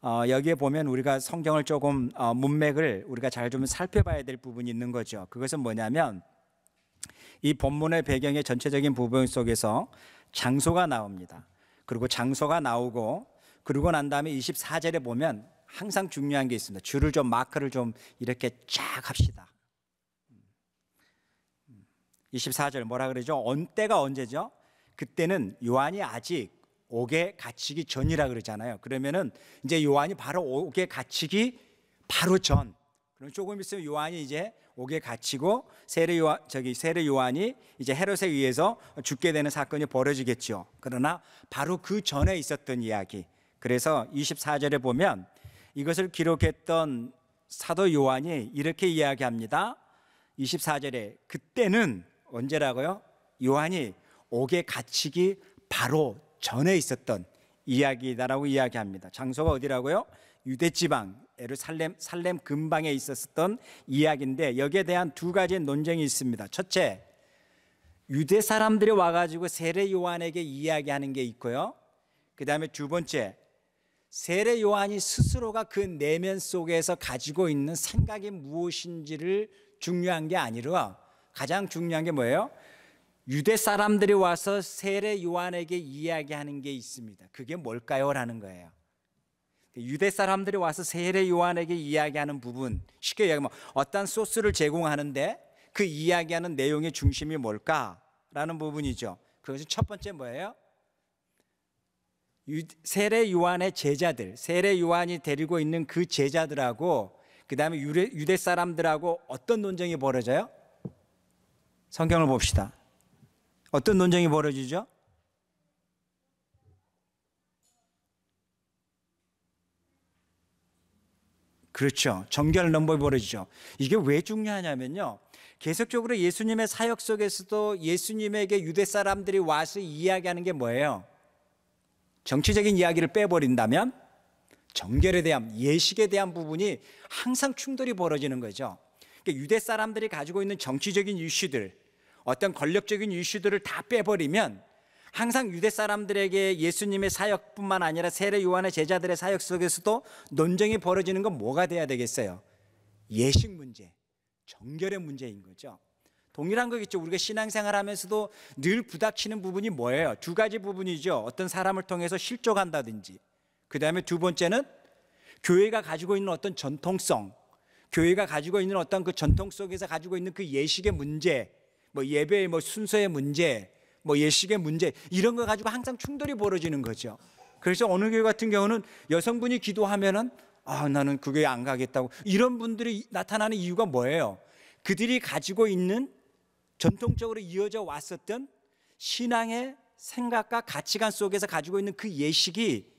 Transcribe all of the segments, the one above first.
여기에 보면 우리가 성경을 조금 문맥을 우리가 잘 좀 살펴봐야 될 부분이 있는 거죠. 그것은 뭐냐면 이 본문의 배경의 전체적인 부분 속에서 장소가 나옵니다. 그리고 장소가 나오고 그러고 난 다음에 24절에 보면 항상 중요한 게 있습니다. 줄을 좀 마크를 좀 이렇게 쫙 합시다. 24절 뭐라 그러죠? 때가 언제죠? 그때는 요한이 아직 옥에 갇히기 전이라 그러잖아요. 그러면은 이제 요한이 바로 옥에 갇히기 바로 전. 그럼 조금 있으면 요한이 이제 옥에 갇히고 세례 요한이 이제 헤롯에 의해서 죽게 되는 사건이 벌어지겠죠. 그러나 바로 그 전에 있었던 이야기. 그래서 24절에 보면 이것을 기록했던 사도 요한이 이렇게 이야기합니다. 24절에 그때는 언제라고요? 요한이 옥에 갇히기 바로 전에 있었던 이야기다라고 이야기합니다. 장소가 어디라고요? 유대지방 살렘 근방에 있었던 이야기인데 여기에 대한 두 가지 논쟁이 있습니다. 첫째, 유대 사람들이 와가지고 세례 요한에게 이야기하는 게 있고요. 그 다음에 두 번째, 세례 요한이 스스로가 그 내면 속에서 가지고 있는 생각이 무엇인지를 중요한 게 아니라 가장 중요한 게 뭐예요? 유대 사람들이 와서 세례 요한에게 이야기하는 게 있습니다. 그게 뭘까요? 라는 거예요. 유대 사람들이 와서 세례 요한에게 이야기하는 부분, 쉽게 얘기하면 어떤 소스를 제공하는데 그 이야기하는 내용의 중심이 뭘까라는 부분이죠. 그것이 첫 번째 뭐예요? 세례 요한의 제자들, 세례 요한이 데리고 있는 그 제자들하고 그 다음에 유대 사람들하고 어떤 논쟁이 벌어져요? 성경을 봅시다. 어떤 논쟁이 벌어지죠? 그렇죠. 정결 넘버이 벌어지죠. 이게 왜 중요하냐면요, 계속적으로 예수님의 사역 속에서도 예수님에게 유대 사람들이 와서 이야기하는 게 뭐예요? 정치적인 이야기를 빼버린다면 정결에 대한, 예식에 대한 부분이 항상 충돌이 벌어지는 거죠. 그러니까 유대 사람들이 가지고 있는 정치적인 이슈들, 어떤 권력적인 이슈들을 다 빼버리면 항상 유대 사람들에게 예수님의 사역뿐만 아니라 세례 요한의 제자들의 사역 속에서도 논쟁이 벌어지는 건 뭐가 돼야 되겠어요? 예식 문제, 정결의 문제인 거죠. 동일한 거겠죠. 우리가 신앙생활 하면서도 늘 부닥치는 부분이 뭐예요? 두 가지 부분이죠. 어떤 사람을 통해서 실족한다든지, 그 다음에 두 번째는 교회가 가지고 있는 어떤 전통성, 교회가 가지고 있는 어떤 그 전통 속에서 가지고 있는 그 예식의 문제, 뭐 예배의 순서의 문제, 뭐 예식의 문제, 이런 거 가지고 항상 충돌이 벌어지는 거죠. 그래서 어느 교회 같은 경우는 여성분이 기도하면은 나는 그 교회 안 가겠다고, 이런 분들이 나타나는 이유가 뭐예요? 그들이 가지고 있는 전통적으로 이어져 왔었던 신앙의 생각과 가치관 속에서 가지고 있는 그 예식이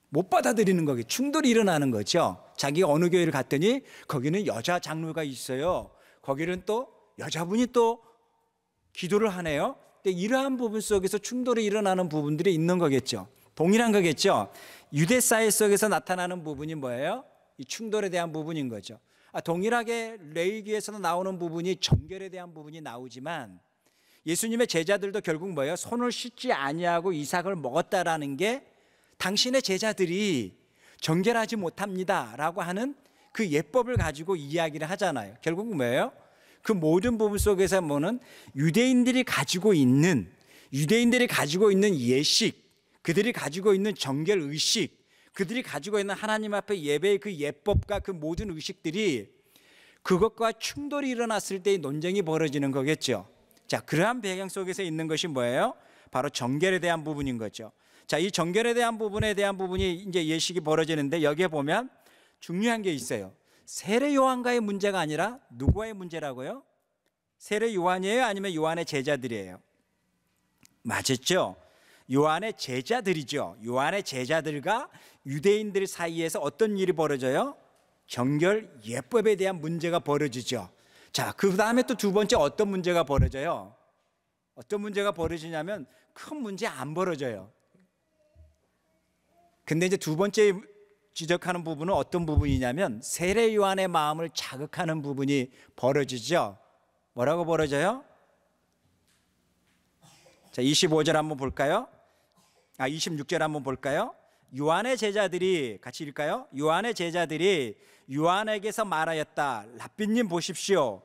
못 받아들이는 거게 충돌이 일어나는 거죠. 자기가 어느 교회를 갔더니 거기는 여자 장로가 있어요. 거기는 또 여자분이 또 기도를 하네요. 근데 이러한 부분 속에서 충돌이 일어나는 부분들이 있는 거겠죠. 동일한 거겠죠. 유대 사회 속에서 나타나는 부분이 뭐예요? 이 충돌에 대한 부분인 거죠. 동일하게 레위기에서도 나오는 부분이 정결에 대한 부분이 나오지만 예수님의 제자들도 결국 뭐예요? 손을 씻지 아니하고 이삭을 먹었다라는 게 당신의 제자들이 정결하지 못합니다 라고 하는 그 예법을 가지고 이야기를 하잖아요. 결국 뭐예요? 그 모든 부분 속에서 뭐는 유대인들이 가지고 있는 예식, 그들이 가지고 있는 정결 의식, 그들이 가지고 있는 하나님 앞에 예배의 그 예법과 그 모든 의식들이 그것과 충돌이 일어났을 때의 논쟁이 벌어지는 거겠죠. 자, 그러한 배경 속에서 있는 것이 뭐예요? 바로 정결에 대한 부분인 거죠. 자, 이 정결에 대한 부분이 이제 예식이 벌어지는데 여기에 보면 중요한 게 있어요. 세례 요한과의 문제가 아니라 누구와의 문제라고요? 세례 요한이에요? 아니면 요한의 제자들이에요? 맞았죠? 요한의 제자들이죠. 요한의 제자들과 유대인들 사이에서 어떤 일이 벌어져요? 정결 예법에 대한 문제가 벌어지죠. 자, 그 다음에 또 두 번째 어떤 문제가 벌어져요? 어떤 문제가 벌어지냐면 큰 문제 안 벌어져요. 근데 이제 두 번째 지적하는 부분은 어떤 부분이냐면 세례 요한의 마음을 자극하는 부분이 벌어지죠. 뭐라고 벌어져요? 자, 25절 한번 볼까요? 26절 한번 볼까요? 요한의 제자들이, 같이 읽을까요? 요한의 제자들이 요한에게서 말하였다. 랍비님 보십시오.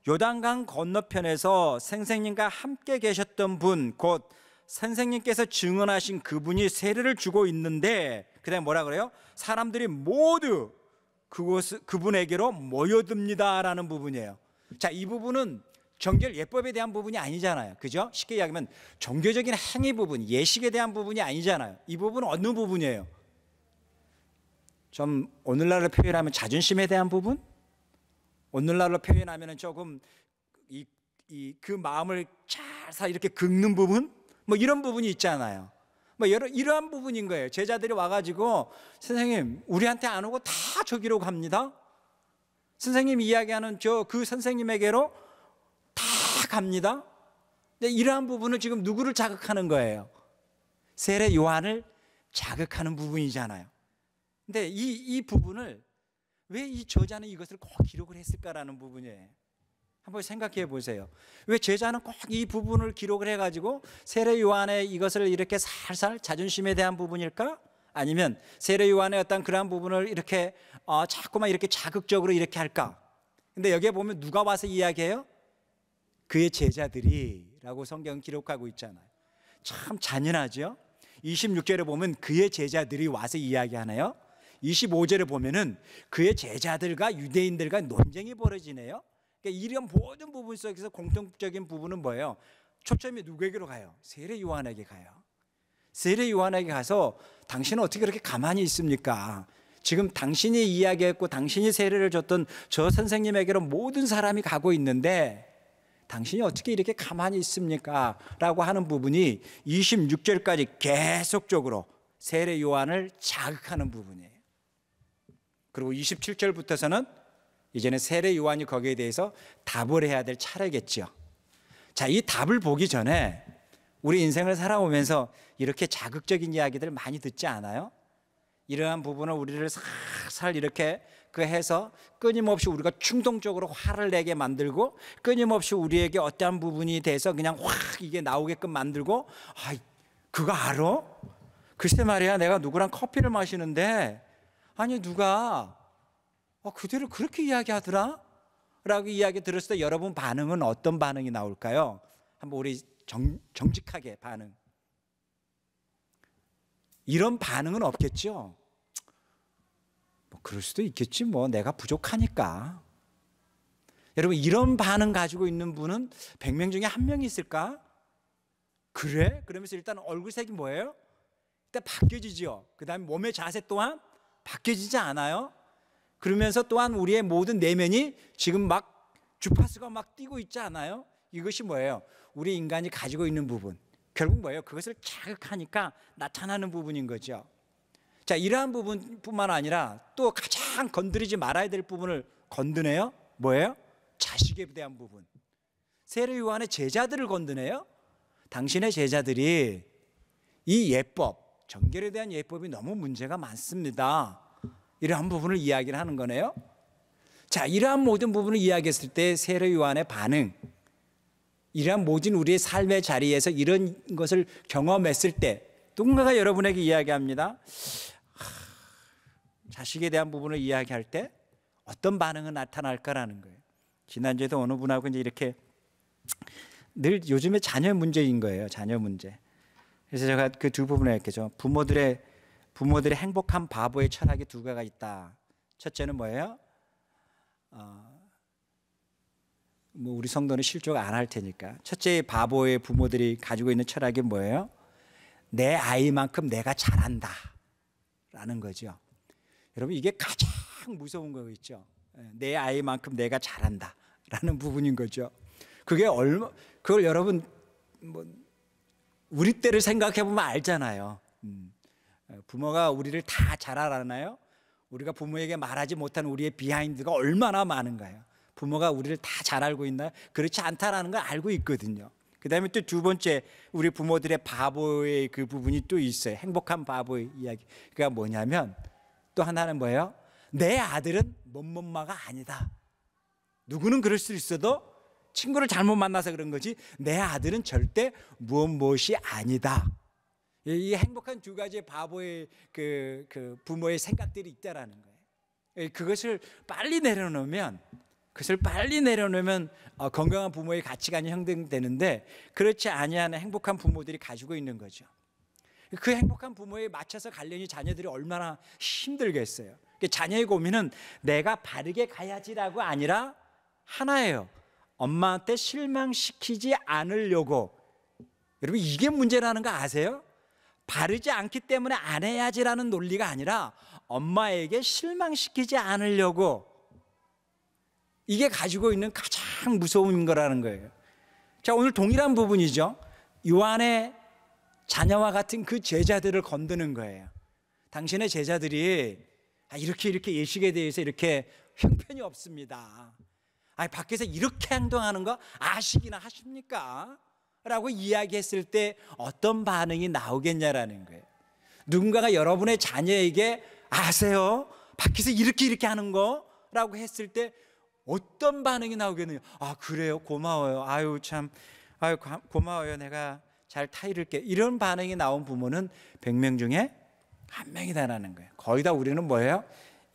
요단강 건너편에서 선생님과 함께 계셨던 분, 곧 선생님께서 증언하신 그분이 세례를 주고 있는데, 그다음에 뭐라 그래요? 사람들이 모두 그분에게로 모여듭니다라는 부분이에요. 자, 이 부분은 정결 예법에 대한 부분이 아니잖아요. 그죠? 쉽게 이야기하면 종교적인 행위 부분, 예식에 대한 부분이 아니잖아요. 이 부분은 어느 부분이에요? 좀 오늘날로 표현하면 자존심에 대한 부분? 오늘날로 표현하면 조금 그 마음을 잘 이렇게 긁는 부분? 뭐 이런 부분이 있잖아요. 뭐 이러한 부분인 거예요. 제자들이 와가지고 선생님 우리한테 안 오고 다 저기로 갑니다. 선생님 이야기하는 그 선생님에게로 다 갑니다. 근데 이러한 부분을 지금 누구를 자극하는 거예요? 세례 요한을 자극하는 부분이잖아요. 근데 이 부분을 왜 이 저자는 이것을 꼭 기록을 했을까라는 부분이에요. 한번 생각해 보세요. 왜 제자는 꼭 이 부분을 기록을 해가지고 세례 요한의 이것을 이렇게 살살 자존심에 대한 부분일까? 아니면 세례 요한의 어떤 그러한 부분을 이렇게 자꾸만 이렇게 자극적으로 이렇게 할까? 근데 여기에 보면 누가 와서 이야기해요? 그의 제자들이라고 성경은 기록하고 있잖아요. 참 잔인하죠? 26절에 보면 그의 제자들이 와서 이야기하네요. 25절에 보면은 그의 제자들과 유대인들과 논쟁이 벌어지네요. 그러니까 이런 모든 부분 속에서 공통적인 부분은 뭐예요? 초점이 누구에게로 가요? 세례 요한에게 가요. 세례 요한에게 가서 당신은 어떻게 그렇게 가만히 있습니까? 지금 당신이 이야기했고 당신이 세례를 줬던 저 선생님에게로 모든 사람이 가고 있는데 당신이 어떻게 이렇게 가만히 있습니까? 라고 하는 부분이 26절까지 계속적으로 세례 요한을 자극하는 부분이에요. 그리고 27절부터서는 이제는 세례 요한이 거기에 대해서 답을 해야 될 차례겠죠. 자, 이 답을 보기 전에 우리 인생을 살아오면서 이렇게 자극적인 이야기들 많이 듣지 않아요? 이러한 부분을 우리를 살살 이렇게 해서 끊임없이 우리가 충동적으로 화를 내게 만들고 끊임없이 우리에게 어떠한 부분이 돼서 그냥 확 이게 나오게끔 만들고 그거 알아? 글쎄 말이야 내가 누구랑 커피를 마시는데 아니 누가 그대로 그렇게 이야기하더라? 라고 이야기 들었을 때 여러분 반응은 어떤 반응이 나올까요? 한번 우리 정직하게 반응. 이런 반응은 없겠죠? 뭐 그럴 수도 있겠지 뭐 내가 부족하니까. 여러분 이런 반응 가지고 있는 분은 100명 중에 한 명이 있을까? 그래? 그러면서 일단 얼굴색이 뭐예요? 일단 바뀌어지죠. 그 다음에 몸의 자세 또한 바뀌어지지 않아요? 그러면서 또한 우리의 모든 내면이 지금 막 주파수가 막 뛰고 있지 않아요? 이것이 뭐예요? 우리 인간이 가지고 있는 부분. 결국 뭐예요? 그것을 자극하니까 나타나는 부분인 거죠. 자, 이러한 부분뿐만 아니라 또 가장 건드리지 말아야 될 부분을 건드네요. 뭐예요? 자식에 대한 부분. 세례 요한의 제자들을 건드네요. 당신의 제자들이 이 예법, 정결에 대한 예법이 너무 문제가 많습니다. 이러한 부분을 이야기를 하는 거네요. 자, 이러한 모든 부분을 이야기했을 때 세례 요한의 반응, 이러한 모든 우리의 삶의 자리에서 이런 것을 경험했을 때 누군가가 여러분에게 이야기합니다. 자식에 대한 부분을 이야기할 때 어떤 반응은 나타날까라는 거예요. 지난주에도 어느 분하고 이제 이렇게 늘 요즘에 자녀 문제인 거예요. 자녀 문제. 그래서 제가 그 두 부분을 했겠죠. 부모들의 행복한 바보의 철학이 두 가지가 있다. 첫째는 뭐예요? 뭐 우리 성도는 실족 안 할 테니까. 첫째 바보의 부모들이 가지고 있는 철학이 뭐예요? 내 아이만큼 내가 잘한다 라는 거죠. 여러분 이게 가장 무서운 거 있죠. 내 아이만큼 내가 잘한다 라는 부분인 거죠. 그걸 여러분 뭐 우리 때를 생각해 보면 알잖아요. 부모가 우리를 다 잘 알아나요? 우리가 부모에게 말하지 못한 우리의 비하인드가 얼마나 많은가요? 부모가 우리를 다 잘 알고 있나요? 그렇지 않다라는 걸 알고 있거든요. 그 다음에 또 두 번째 우리 부모들의 바보의 그 부분이 또 있어요. 행복한 바보의 이야기. 그게 뭐냐면 또 하나는 뭐예요? 내 아들은 못마가 아니다. 누구는 그럴 수 있어도 친구를 잘못 만나서 그런 거지 내 아들은 절대 무엇이 아니다. 이 행복한 두 가지의 바보의 그 부모의 생각들이 있다라는 거예요. 그것을 빨리 내려놓으면 건강한 부모의 가치관이 형성되는데, 그렇지 아니하는 행복한 부모들이 가지고 있는 거죠. 그 행복한 부모에 맞춰서 가려니 자녀들이 얼마나 힘들겠어요. 자녀의 고민은 내가 바르게 가야지라고 아니라 하나예요. 엄마한테 실망시키지 않으려고. 여러분, 이게 문제라는 거 아세요? 바르지 않기 때문에 안 해야지라는 논리가 아니라 엄마에게 실망시키지 않으려고. 이게 가지고 있는 가장 무서운 거라는 거예요. 자, 오늘 동일한 부분이죠. 요한의 자녀와 같은 그 제자들을 건드는 거예요. 당신의 제자들이 이렇게 예식에 대해서 이렇게 형편이 없습니다. 밖에서 이렇게 행동하는 거 아시기나 하십니까? 라고 이야기했을 때 어떤 반응이 나오겠냐라는 거예요. 누군가가 여러분의 자녀에게 아세요? 밖에서 이렇게 하는 거? 라고 했을 때 어떤 반응이 나오겠느냐? 그래요? 고마워요. 고마워요. 내가 잘 타이를게. 이런 반응이 나온 부모는 100명 중에 1명이다라는 거예요. 거의 다 우리는 뭐예요?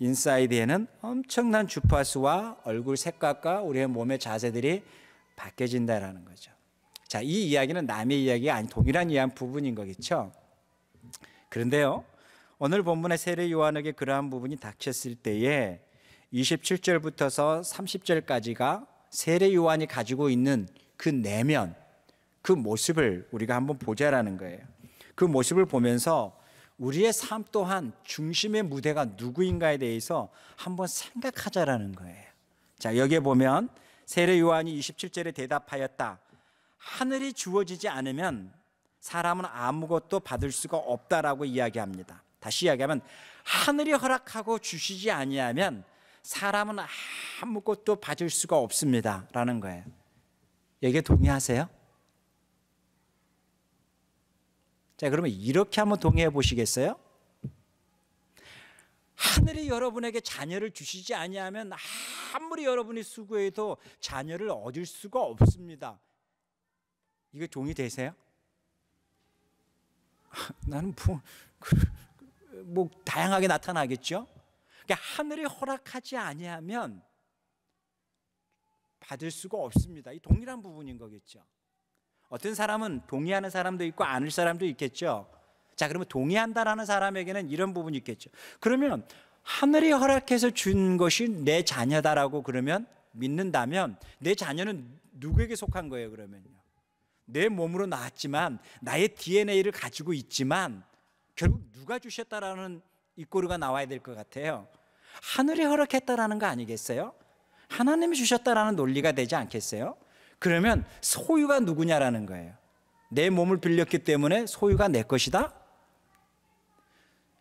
인사이드에는 엄청난 주파수와 얼굴 색깔과 우리의 몸의 자세들이 바뀌어진다라는 거죠. 자, 이 이야기는 남의 이야기가 아닌 동일한 이야기 부분인 거겠죠. 그런데요, 오늘 본문의 세례 요한에게 그러한 부분이 닥쳤을 때에 27절부터서 30절까지가 세례 요한이 가지고 있는 그 내면, 그 모습을 우리가 한번 보자라는 거예요. 그 모습을 보면서 우리의 삶 또한 중심의 무대가 누구인가에 대해서 한번 생각하자라는 거예요. 자, 여기에 보면 세례 요한이 27절에 대답하였다. 하늘이 주어지지 않으면 사람은 아무것도 받을 수가 없다라고 이야기합니다. 다시 이야기하면 하늘이 허락하고 주시지 아니하면 사람은 아무것도 받을 수가 없습니다 라는 거예요. 여기에 동의하세요? 자, 그러면 이렇게 한번 동의해 보시겠어요? 하늘이 여러분에게 자녀를 주시지 아니하면 아무리 여러분이 수고해도 자녀를 얻을 수가 없습니다. 이거 동의되세요? 나는 뭐 다양하게 나타나겠죠. 그러니까 하늘이 허락하지 아니하면 받을 수가 없습니다. 이 동일한 부분인 거겠죠. 어떤 사람은 동의하는 사람도 있고 아닐 사람도 있겠죠. 자, 그러면 동의한다라는 사람에게는 이런 부분이 있겠죠. 그러면 하늘이 허락해서 준 것이 내 자녀다라고 그러면 믿는다면 내 자녀는 누구에게 속한 거예요? 그러면요, 내 몸으로 나왔지만 나의 DNA를 가지고 있지만 결국 누가 주셨다라는 입꼬리가 나와야 될 것 같아요. 하늘이 허락했다라는 거 아니겠어요? 하나님이 주셨다라는 논리가 되지 않겠어요? 그러면 소유가 누구냐라는 거예요. 내 몸을 빌렸기 때문에 소유가 내 것이다?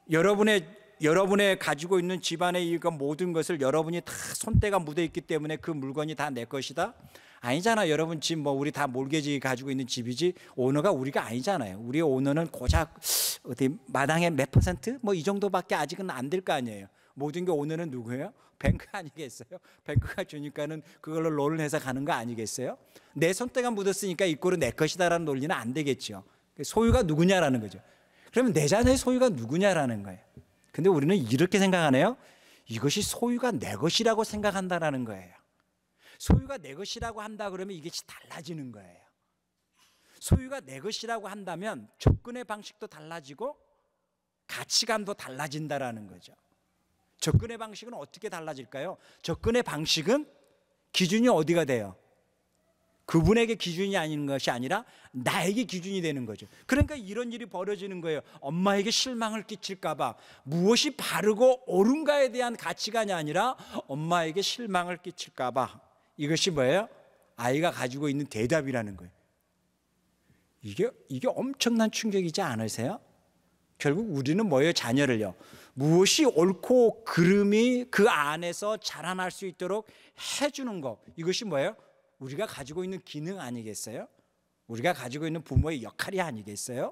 여러분의 가지고 있는 집안의 이 모든 것을 여러분이 다 손때가 묻어 있기 때문에 그 물건이 다 내 것이다? 아니잖아. 여러분 집 우리 다 몰개지 가지고 있는 집이지 오너가 우리가 아니잖아요. 우리의 오너는 고작 어디 마당의 몇 퍼센트 이 정도밖에 아직은 안 될 거 아니에요. 모든 게 오너는 누구예요? 뱅크 아니겠어요? 뱅크가 주니까는 그걸로 론을 해서 가는 거 아니겠어요? 내 손때가 묻었으니까 이 꼴은 내 것이다라는 논리는 안 되겠죠. 소유가 누구냐라는 거죠. 그러면 내 자녀의 소유가 누구냐라는 거예요. 근데 우리는 이렇게 생각하네요. 이것이 소유가 내 것이라고 생각한다라는 거예요. 소유가 내 것이라고 한다 그러면 이게 달라지는 거예요. 소유가 내 것이라고 한다면 접근의 방식도 달라지고 가치관도 달라진다라는 거죠. 접근의 방식은 어떻게 달라질까요? 접근의 방식은 기준이 어디가 돼요? 그분에게 기준이 아닌 것이 아니라 나에게 기준이 되는 거죠. 그러니까 이런 일이 벌어지는 거예요. 엄마에게 실망을 끼칠까 봐. 무엇이 바르고 옳은가에 대한 가치관이 아니라 엄마에게 실망을 끼칠까 봐. 이것이 뭐예요? 아이가 가지고 있는 대답이라는 거예요. 이게 엄청난 충격이지 않으세요? 결국 우리는 뭐예요? 자녀를요, 무엇이 옳고 그름이 그 안에서 자라날 수 있도록 해주는 것. 이것이 뭐예요? 우리가 가지고 있는 기능 아니겠어요? 우리가 가지고 있는 부모의 역할이 아니겠어요?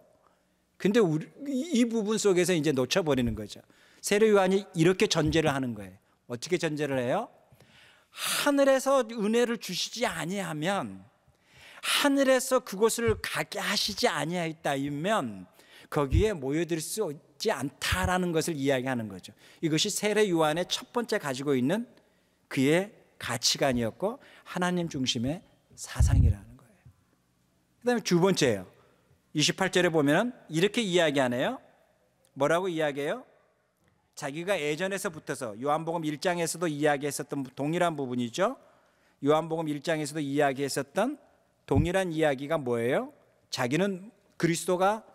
근데 이 부분 속에서 이제 놓쳐버리는 거죠. 세례 요한이 이렇게 전제를 하는 거예요. 어떻게 전제를 해요? 하늘에서 은혜를 주시지 아니하면, 하늘에서 그것을 가게 하시지 아니하였다면 거기에 모여들 수 있지 않다라는 것을 이야기하는 거죠. 이것이 세례 요한의 첫 번째 가지고 있는 그의 가치관이었고 하나님 중심의 사상이라는 거예요. 그 다음에 두 번째예요. 28절에 보면 이렇게 이야기하네요. 뭐라고 이야기해요? 자기가 예전에서부터서 요한복음 1장에서도 이야기했었던 동일한 부분이죠. 요한복음 1장에서도 이야기했었던 동일한 이야기가 뭐예요? 자기는 그리스도가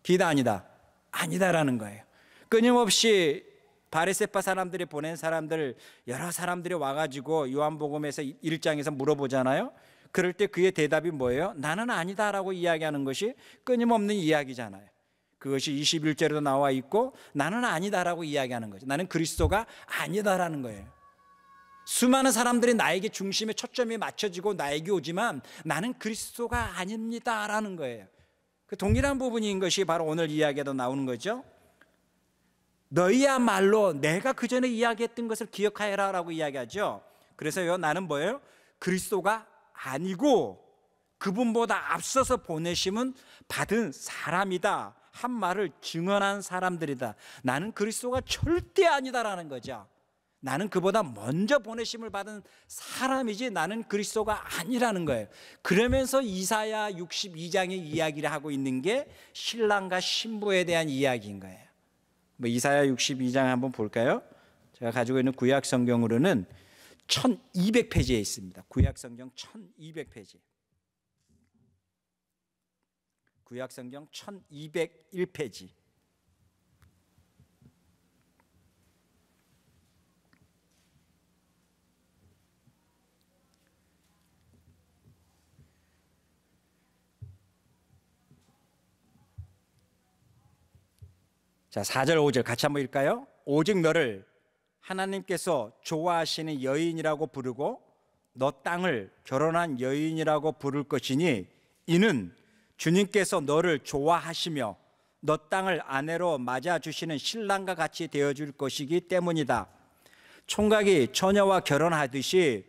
기다 아니다. 아니다라는 거예요. 끊임없이 바리새파 사람들이 보낸 사람들 여러 사람들이 와가지고 요한복음에서 1장에서 물어보잖아요. 그럴 때 그의 대답이 뭐예요? 나는 아니다라고 이야기하는 것이 끊임없는 이야기잖아요. 그것이 21절에도 나와 있고 나는 아니다라고 이야기하는 거죠. 나는 그리스도가 아니다라는 거예요. 수많은 사람들이 나에게 중심에 초점이 맞춰지고 나에게 오지만 나는 그리스도가 아닙니다라는 거예요. 그 동일한 부분인 것이 바로 오늘 이야기에도 나오는 거죠. 너희야말로 내가 그 전에 이야기했던 것을 기억하여라 라고 이야기하죠. 그래서요, 나는 뭐예요? 그리스도가 아니고 그분보다 앞서서 보내심은 받은 사람이다 한 말을 증언한 사람들이다. 나는 그리스도가 절대 아니다라는 거죠. 나는 그보다 먼저 보내심을 받은 사람이지 나는 그리스도가 아니라는 거예요. 그러면서 이사야 62장의 이야기를 하고 있는 게 신랑과 신부에 대한 이야기인 거예요. 이사야 62장 한번 볼까요? 제가 가지고 있는 구약 성경으로는 1200페이지에 있습니다. 구약 성경 1200페이지. 구약 성경 1201페이지. 자, 4절 5절 같이 한번 읽을까요? 오직 너를 하나님께서 좋아하시는 여인이라고 부르고 너 땅을 결혼한 여인이라고 부를 것이니 이는 주님께서 너를 좋아하시며 너 땅을 아내로 맞아주시는 신랑과 같이 되어줄 것이기 때문이다. 총각이 처녀와 결혼하듯이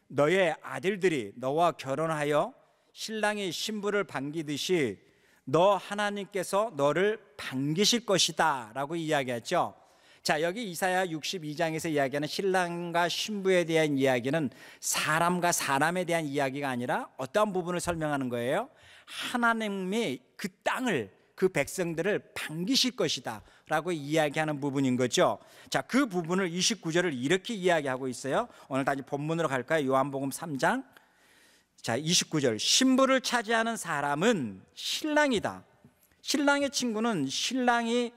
너의 아들들이 너와 결혼하여 신랑이 신부를 반기듯이 너 하나님께서 너를 반기실 것이다 라고 이야기했죠. 자, 여기 이사야 62장에서 이야기하는 신랑과 신부에 대한 이야기는 사람과 사람에 대한 이야기가 아니라 어떤 부분을 설명하는 거예요? 하나님이 그 땅을 그 백성들을 반기실 것이다 라고 이야기하는 부분인 거죠. 자, 그 부분을 29절을 이렇게 이야기하고 있어요. 오늘 다시 본문으로 갈까요? 요한복음 3장. 자, 29절. 신부를 차지하는 사람은 신랑이다. 신랑의 친구는 신랑이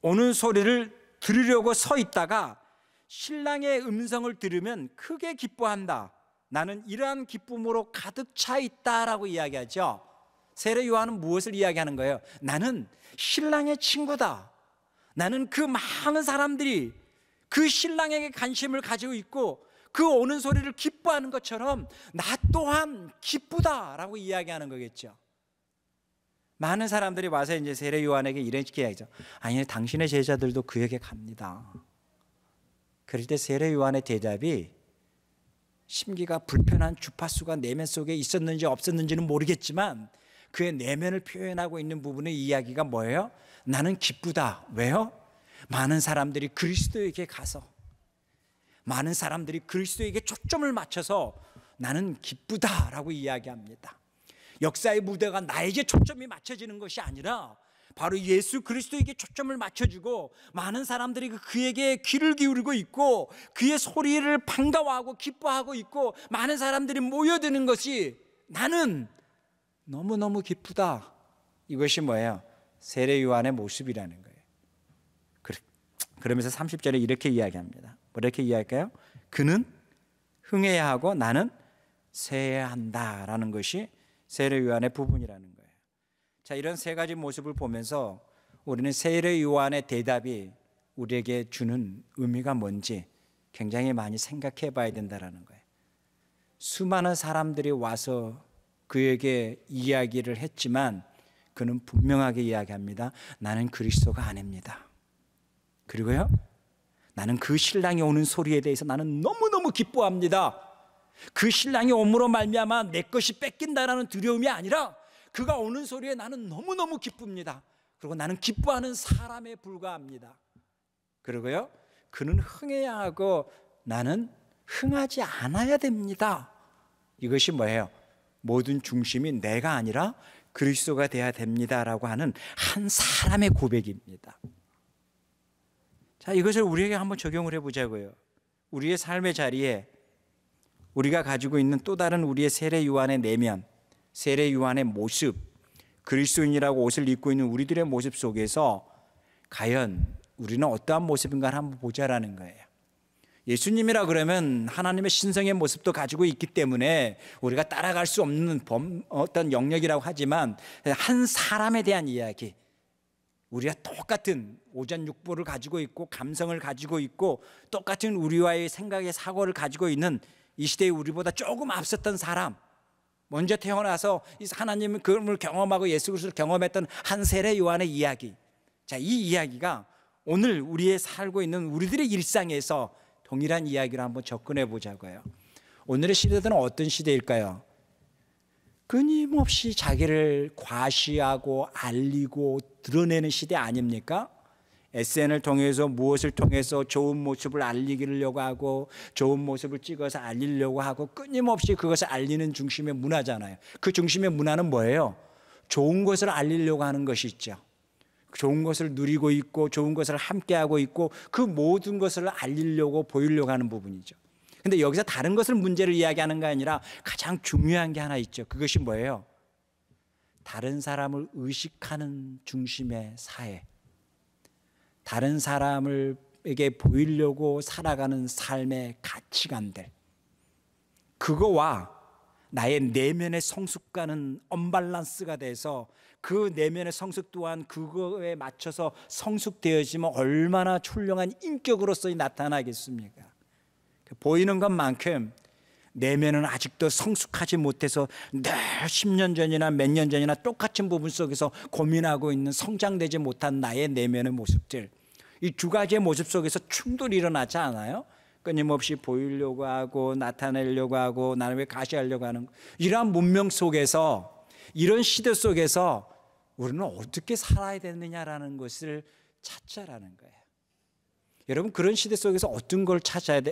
오는 소리를 들으려고 서 있다가 신랑의 음성을 들으면 크게 기뻐한다. 나는 이러한 기쁨으로 가득 차 있다라고 이야기하죠. 세례 요한은 무엇을 이야기하는 거예요? 나는 신랑의 친구다. 나는 그 많은 사람들이 그 신랑에게 관심을 가지고 있고 그 오는 소리를 기뻐하는 것처럼 나 또한 기쁘다라고 이야기하는 거겠죠. 많은 사람들이 와서 이제 세례 요한에게 이렇게 이야기하죠. 아니, 당신의 제자들도 그에게 갑니다. 그럴 때 세례 요한의 대답이 심기가 불편한 주파수가 내면 속에 있었는지 없었는지는 모르겠지만 그의 내면을 표현하고 있는 부분의 이야기가 뭐예요? 나는 기쁘다. 왜요? 많은 사람들이 그리스도에게 가서 많은 사람들이 그리스도에게 초점을 맞춰서 나는 기쁘다라고 이야기합니다. 역사의 무대가 나에게 초점이 맞춰지는 것이 아니라 바로 예수 그리스도에게 초점을 맞춰주고 많은 사람들이 그에게 귀를 기울이고 있고 그의 소리를 반가워하고 기뻐하고 있고 많은 사람들이 모여드는 것이 나는 너무너무 기쁘다. 이것이 뭐예요? 세례 요한의 모습이라는 거예요. 그러면서 30절에 이렇게 이야기합니다. 이렇게 이야기할까요? 그는 흥해야 하고 나는 세해야 한다라는 것이 세례 요한의 부분이라는 거예요. 자, 이런 세 가지 모습을 보면서 우리는 세례 요한의 대답이 우리에게 주는 의미가 뭔지 굉장히 많이 생각해 봐야 된다는 거예요. 수많은 사람들이 와서 그에게 이야기를 했지만 그는 분명하게 이야기합니다. 나는 그리스도가 아닙니다. 그리고요, 나는 그 신랑이 오는 소리에 대해서 나는 너무너무 기뻐합니다. 그 신랑이 옴으로 말미암아 내 것이 뺏긴다라는 두려움이 아니라 그가 오는 소리에 나는 너무너무 기쁩니다. 그리고 나는 기뻐하는 사람에 불과합니다. 그리고요, 그는 흥해야 하고 나는 흥하지 않아야 됩니다. 이것이 뭐예요? 모든 중심이 내가 아니라 그리스도가 돼야 됩니다라고 하는 한 사람의 고백입니다. 자, 이것을 우리에게 한번 적용을 해보자고요. 우리의 삶의 자리에 우리가 가지고 있는 또 다른 우리의 세례 요한의 내면, 세례 요한의 모습, 그리스도인이라고 옷을 입고 있는 우리들의 모습 속에서 과연 우리는 어떠한 모습인가 한번 보자라는 거예요. 예수님이라 그러면 하나님의 신성의 모습도 가지고 있기 때문에 우리가 따라갈 수 없는 어떤 영역이라고 하지만 한 사람에 대한 이야기, 우리가 똑같은 오전육부를 가지고 있고 감성을 가지고 있고 똑같은 우리와의 생각의 사고를 가지고 있는 이 시대에 우리보다 조금 앞섰던 사람, 먼저 태어나서 하나님의 그걸 경험하고 예수 그리스도를 경험했던 한 세례 요한의 이야기. 자, 이 이야기가 오늘 우리의 살고 있는 우리들의 일상에서 동일한 이야기를 한번 접근해 보자고요. 오늘의 시대들은 어떤 시대일까요? 끊임없이 자기를 과시하고 알리고 드러내는 시대 아닙니까? SNS를 통해서 무엇을 통해서 좋은 모습을 알리려고 하고 좋은 모습을 찍어서 알리려고 하고 끊임없이 그것을 알리는 중심의 문화잖아요. 그 중심의 문화는 뭐예요? 좋은 것을 알리려고 하는 것이 있죠. 좋은 것을 누리고 있고 좋은 것을 함께하고 있고 그 모든 것을 알리려고 보이려고 하는 부분이죠. 근데 여기서 다른 것을 문제를 이야기하는 게 아니라 가장 중요한 게 하나 있죠. 그것이 뭐예요? 다른 사람을 의식하는 중심의 사회, 다른 사람에게 보이려고 살아가는 삶의 가치관들, 그거와 나의 내면의 성숙과는 언밸런스가 돼서 그 내면의 성숙 또한 그거에 맞춰서 성숙되어지면 얼마나 훌륭한 인격으로서 나타나겠습니까? 보이는 것만큼 내면은 아직도 성숙하지 못해서 늘 10년 전이나 몇 년 전이나 똑같은 부분 속에서 고민하고 있는 성장되지 못한 나의 내면의 모습들, 이 두 가지의 모습 속에서 충돌이 일어나지 않아요? 끊임없이 보이려고 하고 나타내려고 하고 나를 왜 가시하려고 하는 이러한 문명 속에서, 이런 시대 속에서 우리는 어떻게 살아야 되느냐라는 것을 찾자라는 거예요. 여러분, 그런 시대 속에서 어떤 걸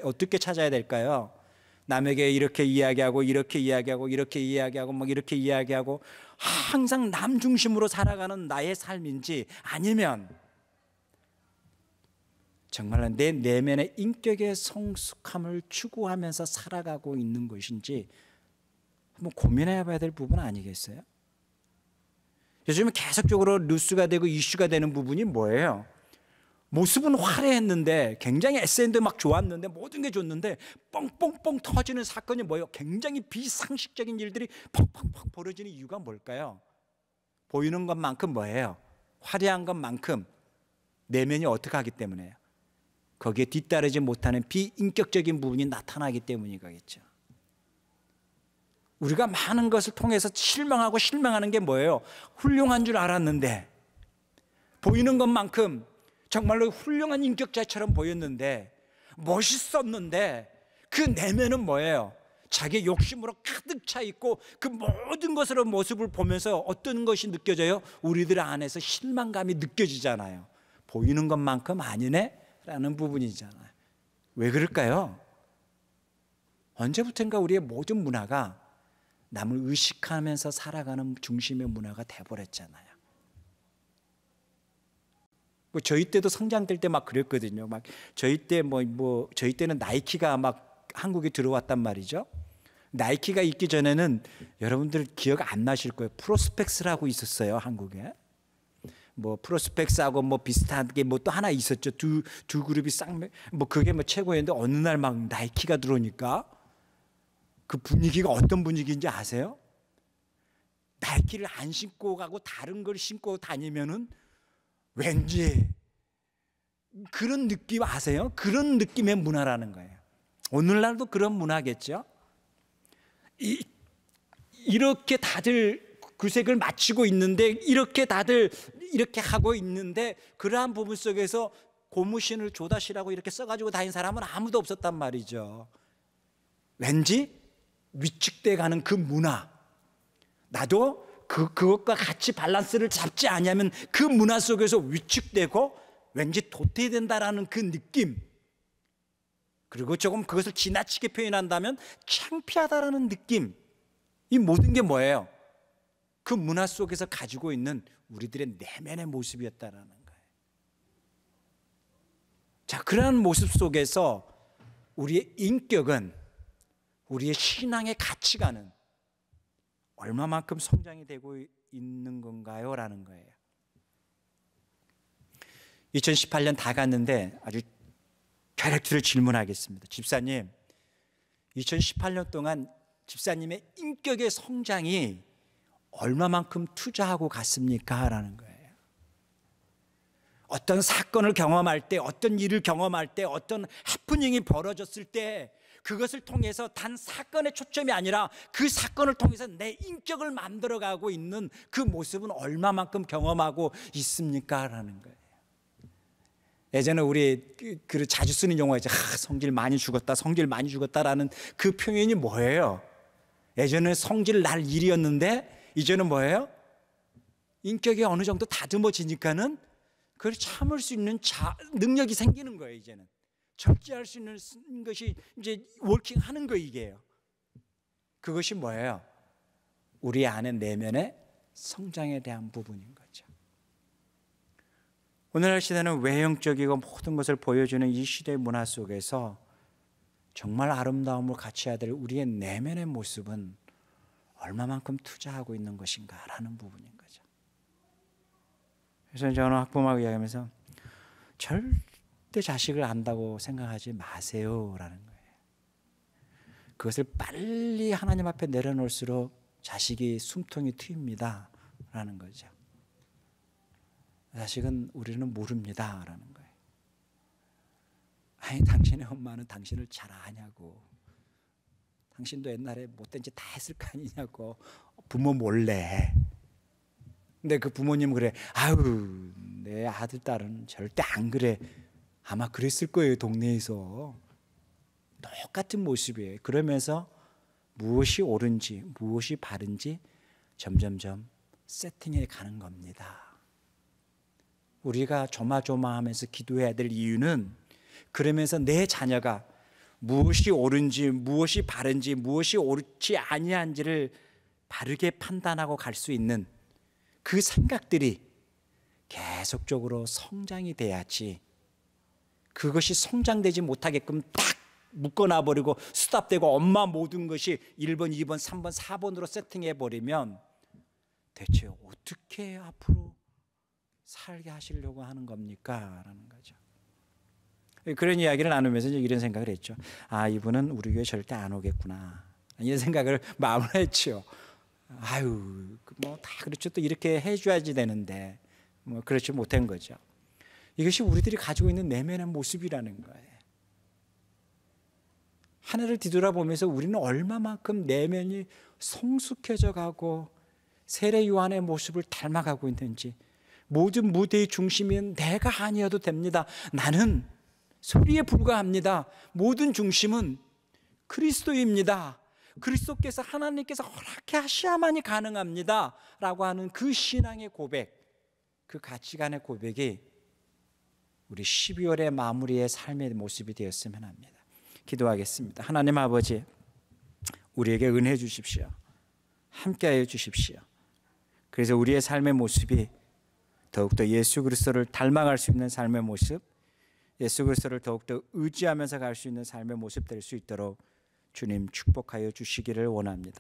어떻게 찾아야 될까요? 남에게 이렇게 이야기하고 이렇게 이야기하고 이렇게 이야기하고 막 이렇게 이야기하고 항상 남 중심으로 살아가는 나의 삶인지, 아니면 정말로 내 내면의 인격의 성숙함을 추구하면서 살아가고 있는 것인지 한번 고민해 봐야 될 부분 아니겠어요? 요즘에 계속적으로 뉴스가 되고 이슈가 되는 부분이 뭐예요? 모습은 화려했는데, 굉장히 SNS도 막 좋았는데, 모든 게 좋는데 뻥뻥뻥 터지는 사건이 뭐예요? 굉장히 비상식적인 일들이 펑펑펑 벌어지는 이유가 뭘까요? 보이는 것만큼 뭐예요? 화려한 것만큼 내면이 어떻게 하기 때문에요? 거기에 뒤따르지 못하는 비인격적인 부분이 나타나기 때문이겠죠. 우리가 많은 것을 통해서 실망하는 게 뭐예요? 훌륭한 줄 알았는데, 보이는 것만큼 정말로 훌륭한 인격자처럼 보였는데, 멋있었는데, 그 내면은 뭐예요? 자기 욕심으로 가득 차 있고 그 모든 것으로 모습을 보면서 어떤 것이 느껴져요? 우리들 안에서 실망감이 느껴지잖아요. 보이는 것만큼 아니네? 라는 부분이잖아요. 왜 그럴까요? 언제부턴가 우리의 모든 문화가 남을 의식하면서 살아가는 중심의 문화가 돼버렸잖아요. 뭐 저희 때도 성장될 때 막 그랬거든요. 막 저희 때 저희 때는 나이키가 막 한국에 들어왔단 말이죠. 나이키가 있기 전에는 여러분들 기억 안 나실 거예요. 프로스펙스라고 있었어요, 한국에. 뭐 프로스펙스하고 뭐 비슷한 게 뭐 또 하나 있었죠. 두 그룹이 그게 뭐 최고였는데 어느 날 막 나이키가 들어오니까 그 분위기가 어떤 분위기인지 아세요? 나이키를 안 신고 가고 다른 걸 신고 다니면은 왠지 그런 느낌 아세요? 그런 느낌의 문화라는 거예요. 오늘날도 그런 문화겠죠? 이렇게 다들 구색을 맞추고 있는데, 이렇게 다들 이렇게 하고 있는데, 그러한 부분 속에서 고무신을 조다시라고 이렇게 써가지고 다닌 사람은 아무도 없었단 말이죠. 왠지 위축돼 가는 그 문화, 나도 그것과 같이 밸런스를 잡지 않으면 그 문화 속에서 위축되고 왠지 도태된다라는 그 느낌, 그리고 조금 그것을 지나치게 표현한다면 창피하다라는 느낌, 이 모든 게 뭐예요? 그 문화 속에서 가지고 있는 우리들의 내면의 모습이었다라는 거예요. 자, 그러한 모습 속에서 우리의 인격은, 우리의 신앙의 가치관은 얼마만큼 성장이 되고 있는 건가요? 라는 거예요. 2018년 다 갔는데 아주 다이렉트로 질문하겠습니다. 집사님, 2018년 동안 집사님의 인격의 성장이 얼마만큼 투자하고 갔습니까? 라는 거예요. 어떤 사건을 경험할 때, 어떤 일을 경험할 때, 어떤 해프닝이 벌어졌을 때 그것을 통해서 단 사건의 초점이 아니라 그 사건을 통해서 내 인격을 만들어가고 있는 그 모습은 얼마만큼 경험하고 있습니까? 라는 거예요. 예전에 우리 자주 쓰는 용어가 있죠. 성질 많이 죽었다, 성질 많이 죽었다라는 그 표현이 뭐예요? 예전에 성질 날 일이었는데 이제는 뭐예요? 인격이 어느 정도 다듬어지니까는 그걸 참을 수 있는 능력이 생기는 거예요. 이제는 절제할 수 있는 것이 이제 워킹하는 거, 이게요. 그것이 뭐예요? 우리 안의 내면의 성장에 대한 부분인 거죠. 오늘날 시대는 외형적이고 모든 것을 보여주는 이 시대의 문화 속에서 정말 아름다움을 갖춰야 될 우리의 내면의 모습은 얼마만큼 투자하고 있는 것인가라는 부분인 거죠. 그래서 저는 학부모하고 이야기하면서 절대 자식을 안다고 생각하지 마세요라는 거예요. 그것을 빨리 하나님 앞에 내려놓을수록 자식이 숨통이 트입니다 라는 거죠. 자식은 우리는 모릅니다 라는 거예요. 아니, 당신의 엄마는 당신을 잘 아냐고, 당신도 옛날에 못된 짓 다 했을 거 아니냐고, 부모 몰래. 근데 그 부모님 그래, 아유, 내 아들 딸은 절대 안 그래. 아마 그랬을 거예요, 동네에서. 똑같은 모습이에요. 그러면서 무엇이 옳은지 무엇이 바른지 점점점 세팅해 가는 겁니다. 우리가 조마조마하면서 기도해야 될 이유는, 그러면서 내 자녀가 무엇이 옳은지 무엇이 바른지 무엇이 옳지 아니한지를 바르게 판단하고 갈 수 있는 그 생각들이 계속적으로 성장이 돼야지, 그것이 성장되지 못하게끔 딱 묶어놔버리고 스탑되고 엄마 모든 것이 1번, 2번, 3번, 4번으로 세팅해버리면 대체 어떻게 앞으로 살게 하시려고 하는 겁니까? 라는 거죠. 그런 이야기를 나누면서 이런 생각을 했죠. 아, 이분은 우리 교회 절대 안 오겠구나, 이런 생각을 마음을 했죠. 아유, 뭐 다 그렇죠. 또 이렇게 해줘야지 되는데 뭐 그렇지 못한 거죠. 이것이 우리들이 가지고 있는 내면의 모습이라는 거예요. 한 해를 뒤돌아보면서 우리는 얼마만큼 내면이 성숙해져 가고 세례 요한의 모습을 닮아가고 있는지, 모든 무대의 중심은 내가 아니어도 됩니다. 나는 소리에 불과합니다. 모든 중심은 그리스도입니다. 그리스도께서, 하나님께서 허락해 하셔야만이 가능합니다 라고 하는 그 신앙의 고백, 그 가치관의 고백이 우리 12월의 마무리의 삶의 모습이 되었으면 합니다. 기도하겠습니다. 하나님 아버지, 우리에게 은혜 주십시오. 함께하여 주십시오. 그래서 우리의 삶의 모습이 더욱더 예수 그리스도를 닮아갈 수 있는 삶의 모습, 예수 그리스도를 더욱더 의지하면서 갈 수 있는 삶의 모습 될 수 있도록 주님 축복하여 주시기를 원합니다.